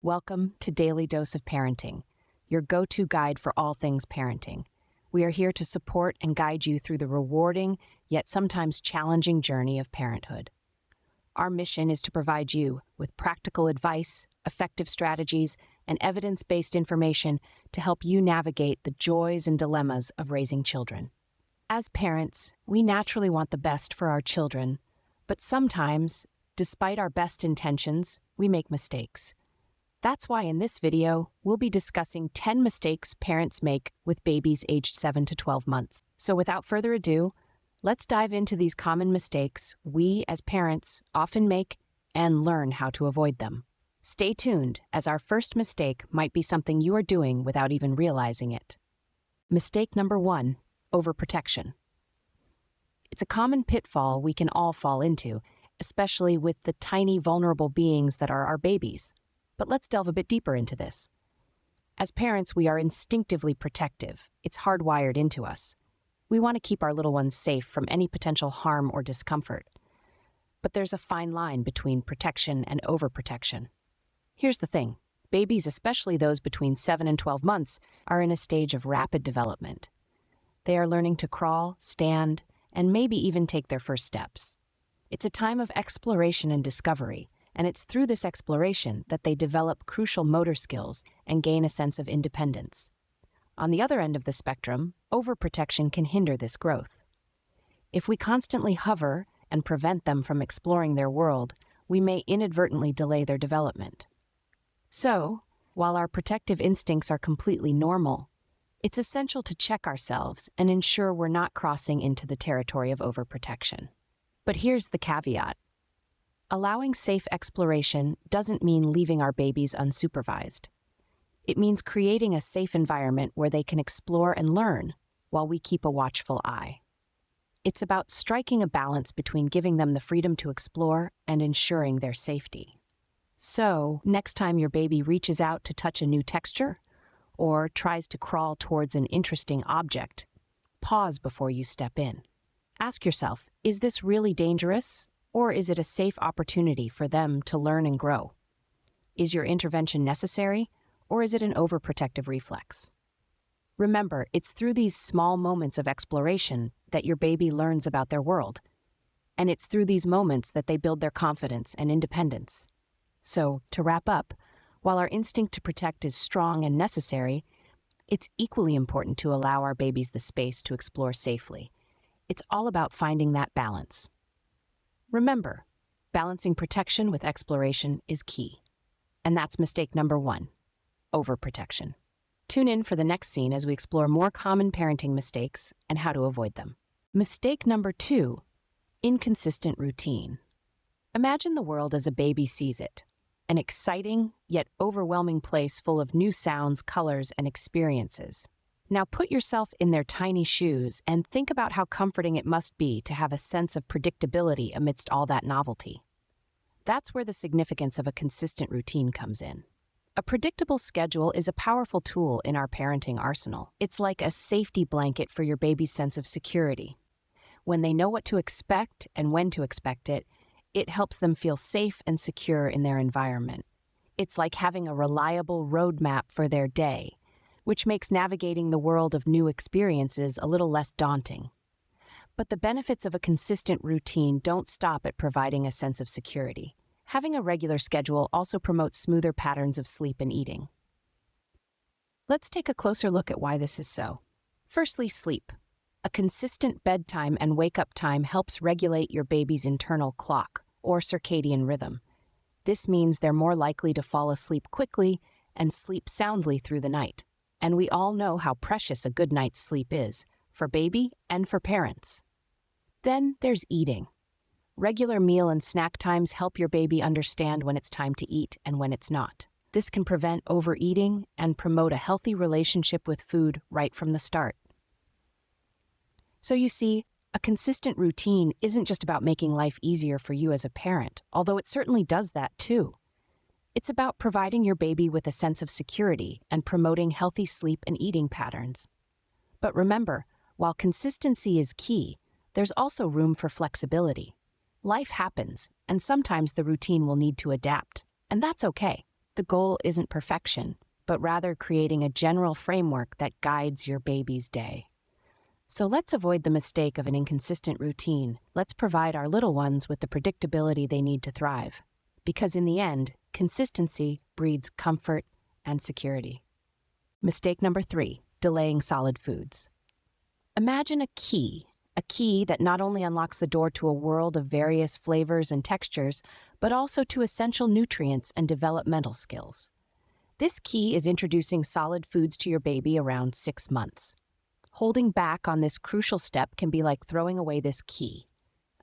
Welcome to Daily Dose of Parenting, your go-to guide for all things parenting. We are here to support and guide you through the rewarding, yet sometimes challenging journey of parenthood. Our mission is to provide you with practical advice, effective strategies, and evidence-based information to help you navigate the joys and dilemmas of raising children. As parents, we naturally want the best for our children, but sometimes, despite our best intentions, we make mistakes. That's why in this video, we'll be discussing 10 mistakes parents make with babies aged 7 to 12 months. So without further ado, let's dive into these common mistakes we as parents often make and learn how to avoid them. Stay tuned, as our first mistake might be something you are doing without even realizing it. Mistake number 1, overprotection. It's a common pitfall we can all fall into, especially with the tiny, vulnerable beings that are our babies. But let's delve a bit deeper into this. As parents, we are instinctively protective. It's hardwired into us. We want to keep our little ones safe from any potential harm or discomfort. But there's a fine line between protection and overprotection. Here's the thing. Babies, especially those between 7 and 12 months, are in a stage of rapid development. They are learning to crawl, stand, and maybe even take their first steps. It's a time of exploration and discovery, and it's through this exploration that they develop crucial motor skills and gain a sense of independence. On the other end of the spectrum, overprotection can hinder this growth. If we constantly hover and prevent them from exploring their world, we may inadvertently delay their development. So, while our protective instincts are completely normal, it's essential to check ourselves and ensure we're not crossing into the territory of overprotection. But here's the caveat. Allowing safe exploration doesn't mean leaving our babies unsupervised. It means creating a safe environment where they can explore and learn while we keep a watchful eye. It's about striking a balance between giving them the freedom to explore and ensuring their safety. So, next time your baby reaches out to touch a new texture or tries to crawl towards an interesting object, pause before you step in. Ask yourself, is this really dangerous? Or is it a safe opportunity for them to learn and grow? Is your intervention necessary, or is it an overprotective reflex? Remember, it's through these small moments of exploration that your baby learns about their world, and it's through these moments that they build their confidence and independence. So, to wrap up, while our instinct to protect is strong and necessary, it's equally important to allow our babies the space to explore safely. It's all about finding that balance. Remember, balancing protection with exploration is key. And that's mistake number 1, overprotection. Tune in for the next scene as we explore more common parenting mistakes and how to avoid them. Mistake number 2, inconsistent routine. Imagine the world as a baby sees it, an exciting yet overwhelming place full of new sounds, colors, and experiences. Now put yourself in their tiny shoes and think about how comforting it must be to have a sense of predictability amidst all that novelty. That's where the significance of a consistent routine comes in. A predictable schedule is a powerful tool in our parenting arsenal. It's like a safety blanket for your baby's sense of security. When they know what to expect and when to expect it, it helps them feel safe and secure in their environment. It's like having a reliable roadmap for their day, which makes navigating the world of new experiences a little less daunting. But the benefits of a consistent routine don't stop at providing a sense of security. Having a regular schedule also promotes smoother patterns of sleep and eating. Let's take a closer look at why this is so. Firstly, sleep. A consistent bedtime and wake-up time helps regulate your baby's internal clock, or circadian rhythm. This means they're more likely to fall asleep quickly and sleep soundly through the night. And we all know how precious a good night's sleep is, for baby and for parents. Then there's eating. Regular meal and snack times help your baby understand when it's time to eat and when it's not. This can prevent overeating and promote a healthy relationship with food right from the start. So you see, a consistent routine isn't just about making life easier for you as a parent, although it certainly does that too. It's about providing your baby with a sense of security and promoting healthy sleep and eating patterns. But remember, while consistency is key, there's also room for flexibility. Life happens, and sometimes the routine will need to adapt, and that's okay. The goal isn't perfection, but rather creating a general framework that guides your baby's day. So let's avoid the mistake of an inconsistent routine. Let's provide our little ones with the predictability they need to thrive. Because in the end, consistency breeds comfort and security. Mistake number 3, delaying solid foods. Imagine a key that not only unlocks the door to a world of various flavors and textures, but also to essential nutrients and developmental skills. This key is introducing solid foods to your baby around 6 months. Holding back on this crucial step can be like throwing away this key,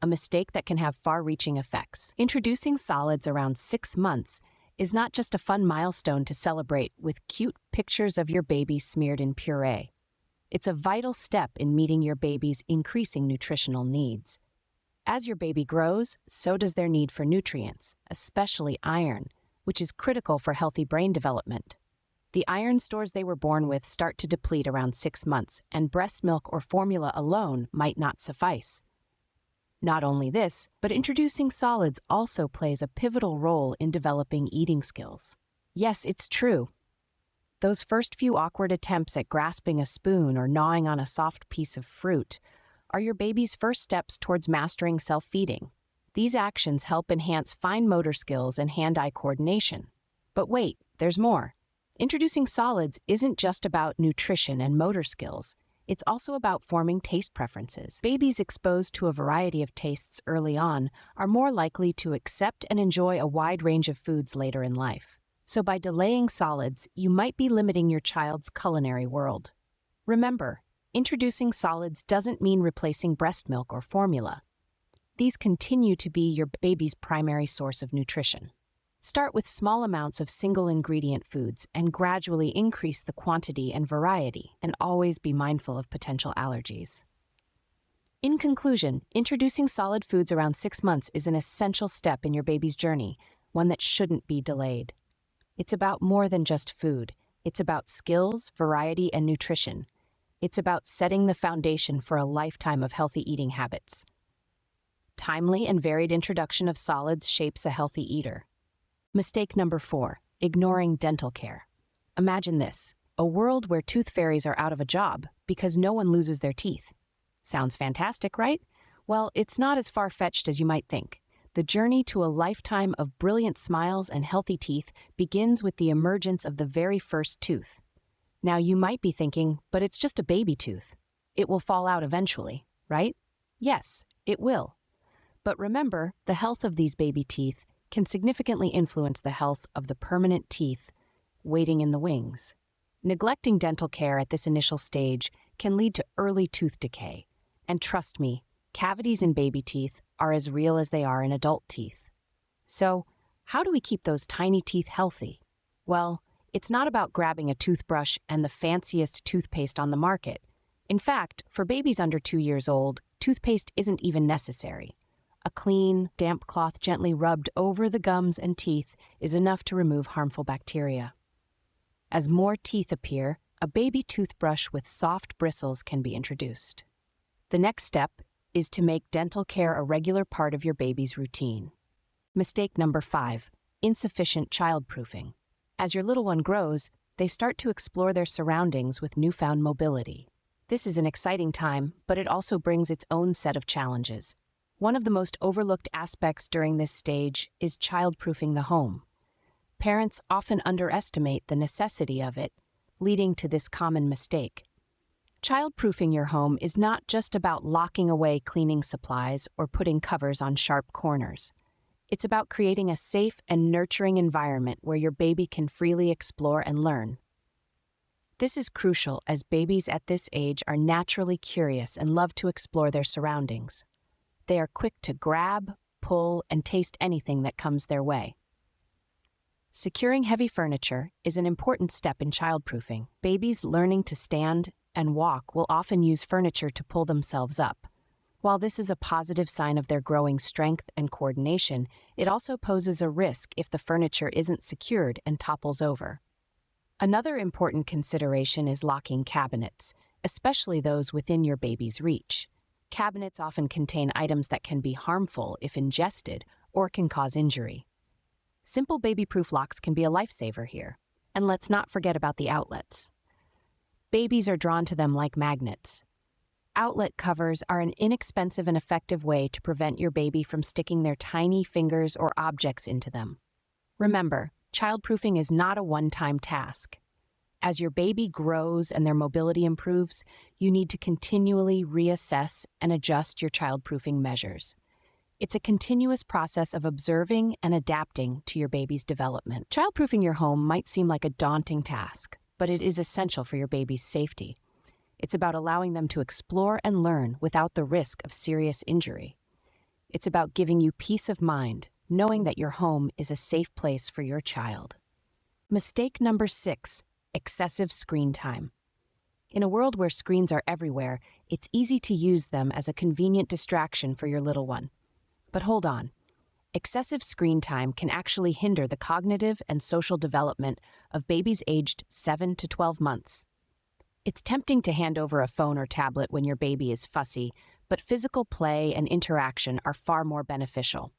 a mistake that can have far-reaching effects. Introducing solids around 6 months is not just a fun milestone to celebrate with cute pictures of your baby smeared in puree. It's a vital step in meeting your baby's increasing nutritional needs. As your baby grows, so does their need for nutrients, especially iron, which is critical for healthy brain development. The iron stores they were born with start to deplete around 6 months, and breast milk or formula alone might not suffice. Not only this, but introducing solids also plays a pivotal role in developing eating skills. Yes, it's true. Those first few awkward attempts at grasping a spoon or gnawing on a soft piece of fruit are your baby's first steps towards mastering self-feeding. These actions help enhance fine motor skills and hand-eye coordination. But wait, there's more. Introducing solids isn't just about nutrition and motor skills. It's also about forming taste preferences. Babies exposed to a variety of tastes early on are more likely to accept and enjoy a wide range of foods later in life. So by delaying solids, you might be limiting your child's culinary world. Remember, introducing solids doesn't mean replacing breast milk or formula. These continue to be your baby's primary source of nutrition. Start with small amounts of single-ingredient foods and gradually increase the quantity and variety, and always be mindful of potential allergies. In conclusion, introducing solid foods around 6 months is an essential step in your baby's journey, one that shouldn't be delayed. It's about more than just food. It's about skills, variety, and nutrition. It's about setting the foundation for a lifetime of healthy eating habits. Timely and varied introduction of solids shapes a healthy eater. Mistake number 4, ignoring dental care. Imagine this, a world where tooth fairies are out of a job because no one loses their teeth. Sounds fantastic, right? Well, it's not as far-fetched as you might think. The journey to a lifetime of brilliant smiles and healthy teeth begins with the emergence of the very first tooth. Now, you might be thinking, but it's just a baby tooth. It will fall out eventually, right? Yes, it will. But remember, the health of these baby teeth can significantly influence the health of the permanent teeth waiting in the wings. Neglecting dental care at this initial stage can lead to early tooth decay. And trust me, cavities in baby teeth are as real as they are in adult teeth. So, how do we keep those tiny teeth healthy? Well, it's not about grabbing a toothbrush and the fanciest toothpaste on the market. In fact, for babies under 2 years old, toothpaste isn't even necessary. A clean, damp cloth gently rubbed over the gums and teeth is enough to remove harmful bacteria. As more teeth appear, a baby toothbrush with soft bristles can be introduced. The next step is to make dental care a regular part of your baby's routine. Mistake number 5, insufficient childproofing. As your little one grows, they start to explore their surroundings with newfound mobility. This is an exciting time, but it also brings its own set of challenges. One of the most overlooked aspects during this stage is childproofing the home. Parents often underestimate the necessity of it, leading to this common mistake. Childproofing your home is not just about locking away cleaning supplies or putting covers on sharp corners. It's about creating a safe and nurturing environment where your baby can freely explore and learn. This is crucial as babies at this age are naturally curious and love to explore their surroundings. They are quick to grab, pull, and taste anything that comes their way. Securing heavy furniture is an important step in childproofing. Babies learning to stand and walk will often use furniture to pull themselves up. While this is a positive sign of their growing strength and coordination, it also poses a risk if the furniture isn't secured and topples over. Another important consideration is locking cabinets, especially those within your baby's reach. Cabinets often contain items that can be harmful if ingested or can cause injury. Simple baby-proof locks can be a lifesaver here. And let's not forget about the outlets. Babies are drawn to them like magnets. Outlet covers are an inexpensive and effective way to prevent your baby from sticking their tiny fingers or objects into them. Remember, childproofing is not a one-time task. As your baby grows and their mobility improves, you need to continually reassess and adjust your childproofing measures. It's a continuous process of observing and adapting to your baby's development. Childproofing your home might seem like a daunting task, but it is essential for your baby's safety. It's about allowing them to explore and learn without the risk of serious injury. It's about giving you peace of mind, knowing that your home is a safe place for your child. Mistake number 6, excessive screen time. In a world where screens are everywhere, it's easy to use them as a convenient distraction for your little one. But hold on. Excessive screen time can actually hinder the cognitive and social development of babies aged 7 to 12 months. It's tempting to hand over a phone or tablet when your baby is fussy, but physical play and interaction are far more beneficial.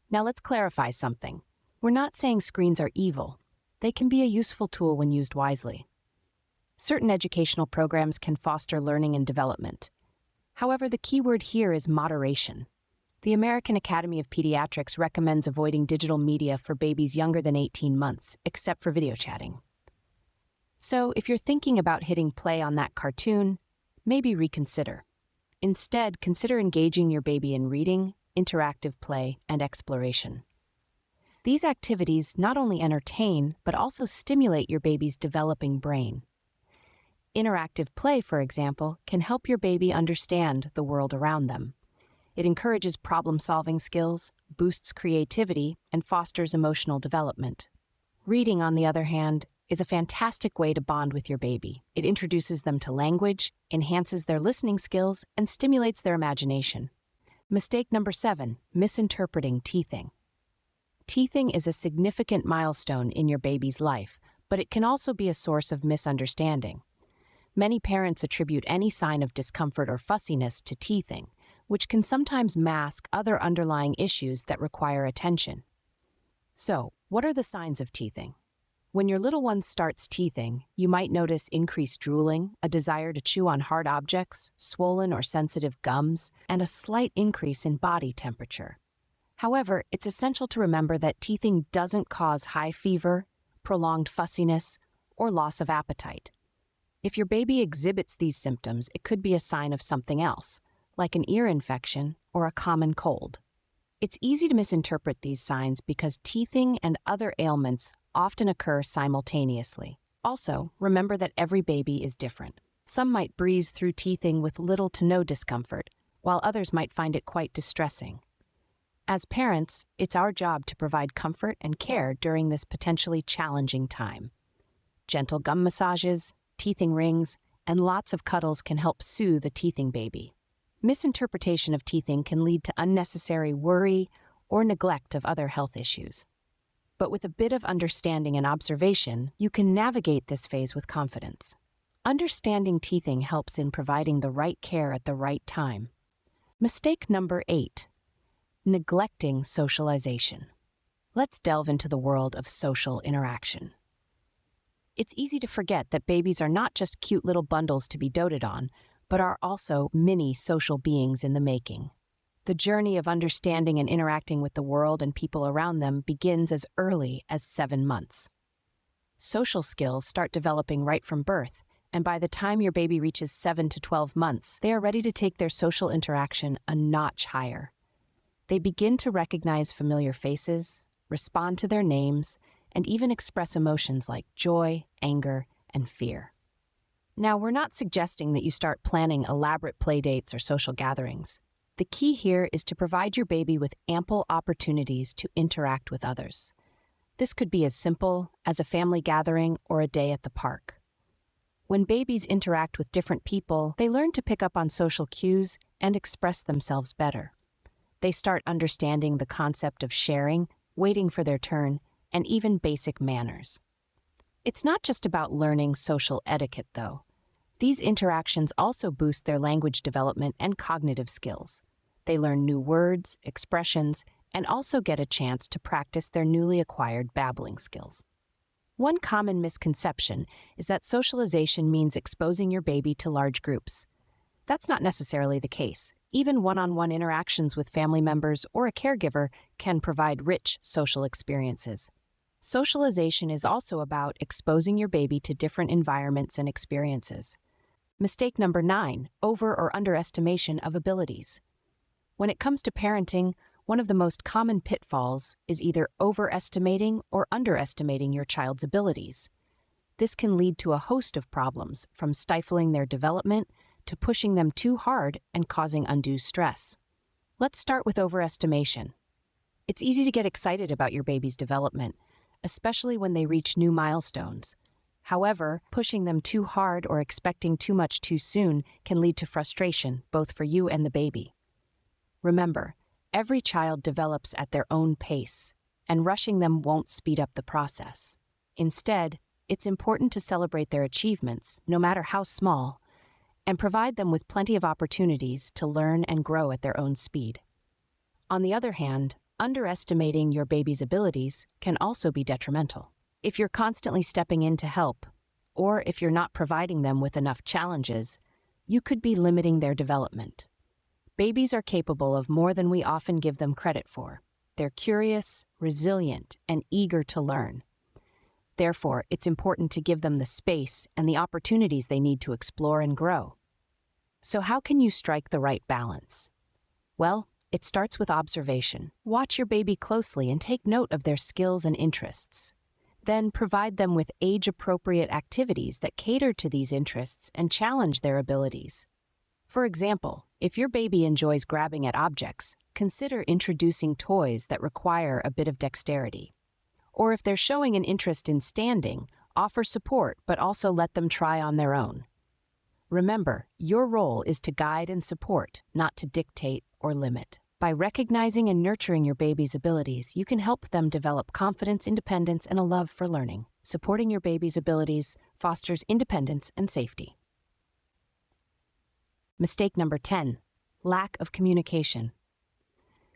Now let's clarify something. We're not saying screens are evil. They can be a useful tool when used wisely. Certain educational programs can foster learning and development. However, the key word here is moderation. The American Academy of Pediatrics recommends avoiding digital media for babies younger than 18 months, except for video chatting. So, if you're thinking about hitting play on that cartoon, maybe reconsider. Instead, consider engaging your baby in reading, interactive play, and exploration. These activities not only entertain, but also stimulate your baby's developing brain. Interactive play, for example, can help your baby understand the world around them. It encourages problem-solving skills, boosts creativity, and fosters emotional development. Reading, on the other hand, is a fantastic way to bond with your baby. It introduces them to language, enhances their listening skills, and stimulates their imagination. Mistake number 7, misinterpreting teething. Teething is a significant milestone in your baby's life, but it can also be a source of misunderstanding. Many parents attribute any sign of discomfort or fussiness to teething, which can sometimes mask other underlying issues that require attention. So, what are the signs of teething? When your little one starts teething, you might notice increased drooling, a desire to chew on hard objects, swollen or sensitive gums, and a slight increase in body temperature. However, it's essential to remember that teething doesn't cause high fever, prolonged fussiness, or loss of appetite. If your baby exhibits these symptoms, it could be a sign of something else, like an ear infection or a common cold. It's easy to misinterpret these signs because teething and other ailments often occur simultaneously. Also, remember that every baby is different. Some might breeze through teething with little to no discomfort, while others might find it quite distressing. As parents, it's our job to provide comfort and care during this potentially challenging time. Gentle gum massages, teething rings, and lots of cuddles can help soothe a teething baby. Misinterpretation of teething can lead to unnecessary worry or neglect of other health issues. But with a bit of understanding and observation, you can navigate this phase with confidence. Understanding teething helps in providing the right care at the right time. Mistake number 8, neglecting socialization. Let's delve into the world of social interaction. It's easy to forget that babies are not just cute little bundles to be doted on, but are also mini social beings in the making. The journey of understanding and interacting with the world and people around them begins as early as 7 months. Social skills start developing right from birth, and by the time your baby reaches 7 to 12 months, they are ready to take their social interaction a notch higher. They begin to recognize familiar faces, respond to their names, and even express emotions like joy, anger, and fear. Now, we're not suggesting that you start planning elaborate playdates or social gatherings. The key here is to provide your baby with ample opportunities to interact with others. This could be as simple as a family gathering or a day at the park. When babies interact with different people, they learn to pick up on social cues and express themselves better. They start understanding the concept of sharing, waiting for their turn, and even basic manners. It's not just about learning social etiquette, though. These interactions also boost their language development and cognitive skills. They learn new words, expressions, and also get a chance to practice their newly acquired babbling skills. One common misconception is that socialization means exposing your baby to large groups. That's not necessarily the case. Even one-on-one interactions with family members or a caregiver can provide rich social experiences. Socialization is also about exposing your baby to different environments and experiences. Mistake number 9, over or underestimation of abilities. When it comes to parenting, one of the most common pitfalls is either overestimating or underestimating your child's abilities. This can lead to a host of problems, from stifling their development to pushing them too hard and causing undue stress. Let's start with overestimation. It's easy to get excited about your baby's development, especially when they reach new milestones. However, pushing them too hard or expecting too much too soon can lead to frustration, both for you and the baby. Remember, every child develops at their own pace, and rushing them won't speed up the process. Instead, it's important to celebrate their achievements, no matter how small, and provide them with plenty of opportunities to learn and grow at their own speed. On the other hand, underestimating your baby's abilities can also be detrimental. If you're constantly stepping in to help, or if you're not providing them with enough challenges, you could be limiting their development. Babies are capable of more than we often give them credit for. They're curious, resilient, and eager to learn. Therefore, it's important to give them the space and the opportunities they need to explore and grow. So how can you strike the right balance? Well, it starts with observation. Watch your baby closely and take note of their skills and interests. Then provide them with age-appropriate activities that cater to these interests and challenge their abilities. For example, if your baby enjoys grabbing at objects, consider introducing toys that require a bit of dexterity. Or if they're showing an interest in standing, offer support but also let them try on their own. Remember, your role is to guide and support, not to dictate or limit. By recognizing and nurturing your baby's abilities, you can help them develop confidence, independence, and a love for learning. Supporting your baby's abilities fosters independence and safety. Mistake number 10, lack of communication.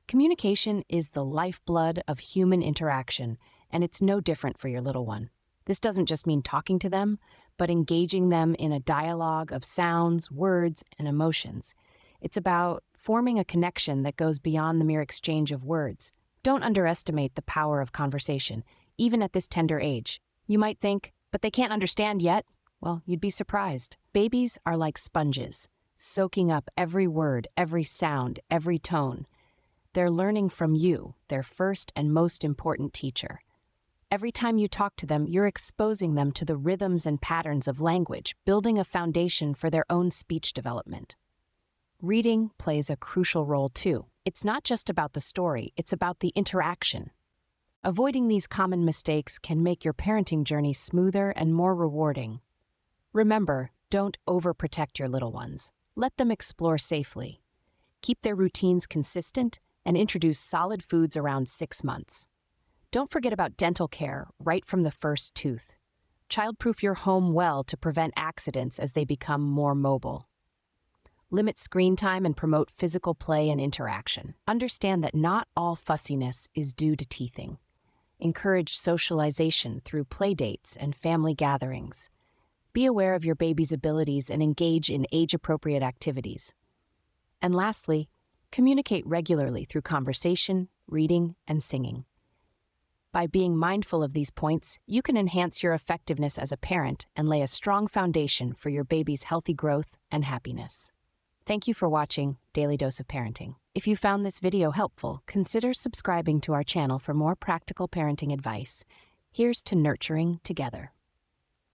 Communication is the lifeblood of human interaction, and it's no different for your little one. This doesn't just mean talking to them, but engaging them in a dialogue of sounds, words, and emotions. It's about forming a connection that goes beyond the mere exchange of words. Don't underestimate the power of conversation, even at this tender age. You might think, but they can't understand yet. Well, you'd be surprised. Babies are like sponges, soaking up every word, every sound, every tone. They're learning from you, their first and most important teacher. Every time you talk to them, you're exposing them to the rhythms and patterns of language, building a foundation for their own speech development. Reading plays a crucial role too. It's not just about the story, it's about the interaction. Avoiding these common mistakes can make your parenting journey smoother and more rewarding. Remember, don't overprotect your little ones. Let them explore safely. Keep their routines consistent and introduce solid foods around 6 months. Don't forget about dental care right from the first tooth. Childproof your home well to prevent accidents as they become more mobile. Limit screen time and promote physical play and interaction. Understand that not all fussiness is due to teething. Encourage socialization through play dates and family gatherings. Be aware of your baby's abilities and engage in age-appropriate activities. And lastly, communicate regularly through conversation, reading, and singing. By being mindful of these points, you can enhance your effectiveness as a parent and lay a strong foundation for your baby's healthy growth and happiness. Thank you for watching Daily Dose of Parenting. If you found this video helpful, consider subscribing to our channel for more practical parenting advice. Here's to nurturing together.